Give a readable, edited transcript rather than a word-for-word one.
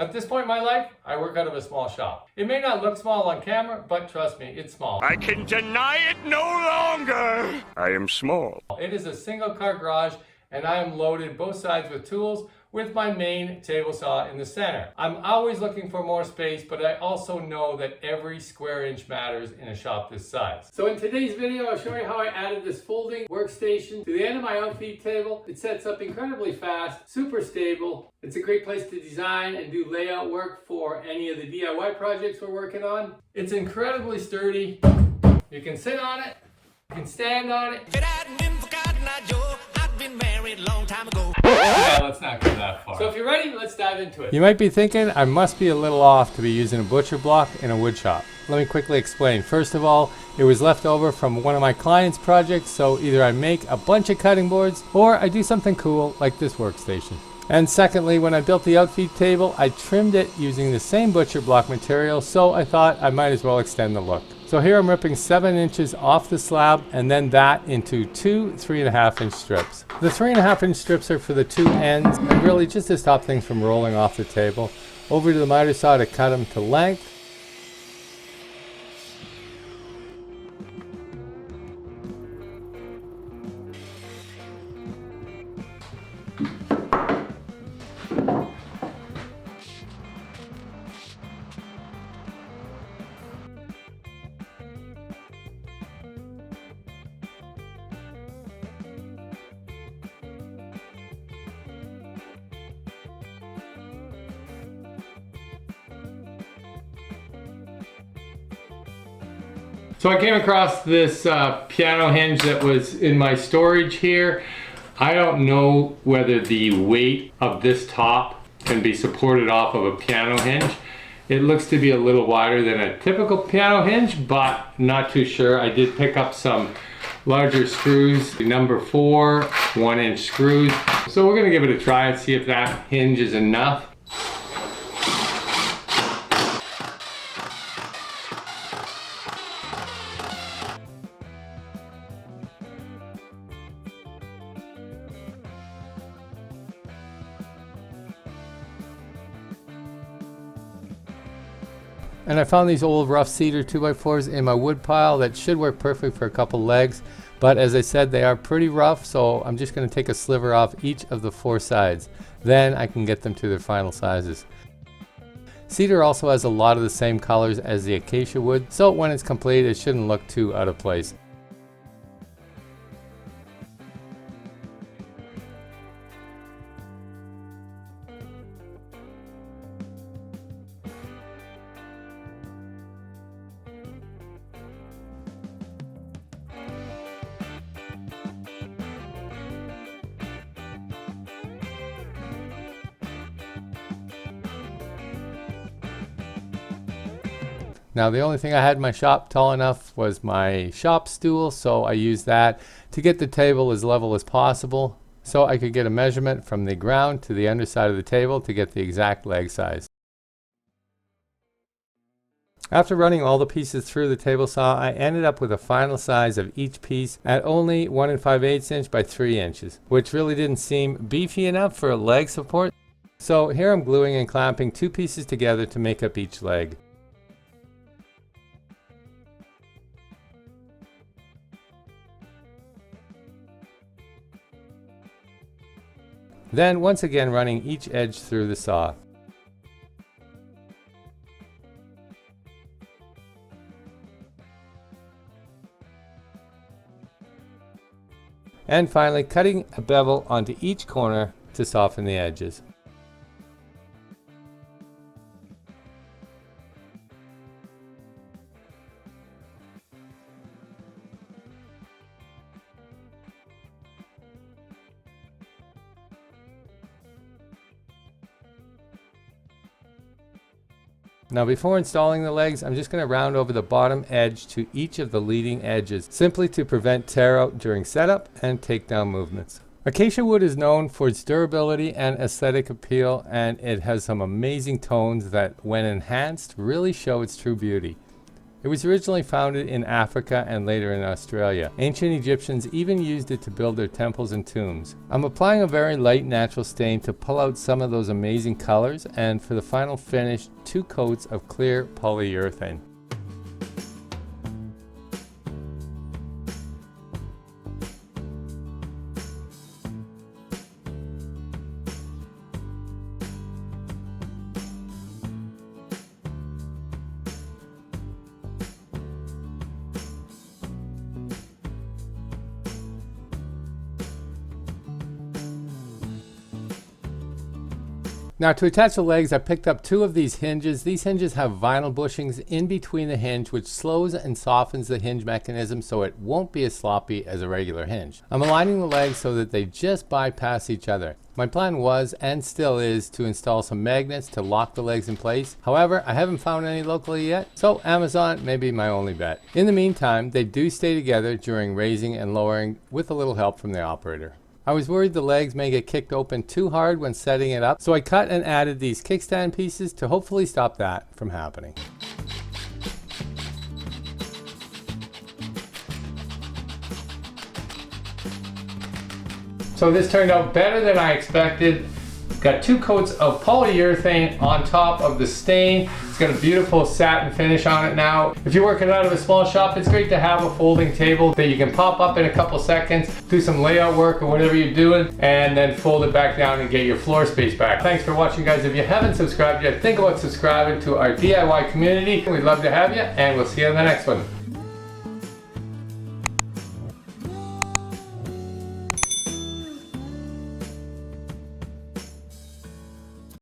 At this point in my life, I work out of a small shop. It may not look small on camera, but trust me, it's small. I can deny it no longer. I am small. It is a single car garage, and I am loaded both sides with tools with my main table saw in the center. I'm always looking for more space, but I also know that every square inch matters in a shop this size. So in today's video, I'll show you how I added this folding workstation to the end of my outfeed table. It sets up incredibly fast, super stable. It's a great place to design and do layout work for any of the DIY projects we're working on. It's incredibly sturdy. You can sit on it, you can stand on it. Yeah, let's not go that far. So if you're ready, let's dive into it. You might be thinking I must be a little off to be using a butcher block in a wood shop. Let me quickly explain. First of all, it was left over from one of my clients' projects, so either I make a bunch of cutting boards or I do something cool like this workstation. And secondly, when I built the outfeed table, I trimmed it using the same butcher block material, so I thought I might as well extend the look. So here I'm ripping 7 inches off the slab and then that into two 3.5 inch strips. The 3.5 inch strips are for the two ends and really just to stop things from rolling off the table. Over to the miter saw to cut them to length. So I came across this piano hinge that was in my storage here. I don't know whether the weight of this top can be supported off of a piano hinge. It looks to be a little wider than a typical piano hinge, but not too sure. I did pick up some larger screws, number 4 1-inch screws. So we're gonna give it a try and see if that hinge is enough. And I found these old rough cedar 2x4s in my wood pile that should work perfect for a couple legs. But as I said, they are pretty rough, so I'm just going to take a sliver off each of the 4 sides. Then I can get them to their final sizes. Cedar also has a lot of the same colors as the acacia wood, so when it's complete it shouldn't look too out of place. Now the only thing I had in my shop tall enough was my shop stool, so I used that to get the table as level as possible so I could get a measurement from the ground to the underside of the table to get the exact leg size. After running all the pieces through the table saw, I ended up with a final size of each piece at only 1 5/8 inch by 3 inches, which really didn't seem beefy enough for a leg support. So here I'm gluing and clamping 2 pieces together to make up each leg. Then once again running each edge through the saw. And finally cutting a bevel onto each corner to soften the edges. Now before installing the legs, I'm just going to round over the bottom edge to each of the leading edges, simply to prevent tear out during setup and takedown movements. Acacia wood is known for its durability and aesthetic appeal, and it has some amazing tones that, when enhanced, really show its true beauty. It was originally founded in Africa and later in Australia. Ancient Egyptians even used it to build their temples and tombs. I'm applying a very light natural stain to pull out some of those amazing colors, and for the final finish, 2 coats of clear polyurethane. Now to attach the legs, I picked up 2 of these hinges. These hinges have vinyl bushings in between the hinge, which slows and softens the hinge mechanism so it won't be as sloppy as a regular hinge. I'm aligning the legs so that they just bypass each other. My plan was, and still is, to install some magnets to lock the legs in place. However, I haven't found any locally yet, so Amazon may be my only bet. In the meantime, they do stay together during raising and lowering with a little help from the operator. I was worried the legs may get kicked open too hard when setting it up, so I cut and added these kickstand pieces to hopefully stop that from happening. So this turned out better than I expected. Got 2 coats of polyurethane on top of the stain. It's got a beautiful satin finish on it now. If you're working out of a small shop, it's great to have a folding table that you can pop up in a couple seconds, do some layout work or whatever you're doing, and then fold it back down and get your floor space back. Thanks for watching, guys. If you haven't subscribed yet, think about subscribing to our DIY community. We'd love to have you, and we'll see you in the next one.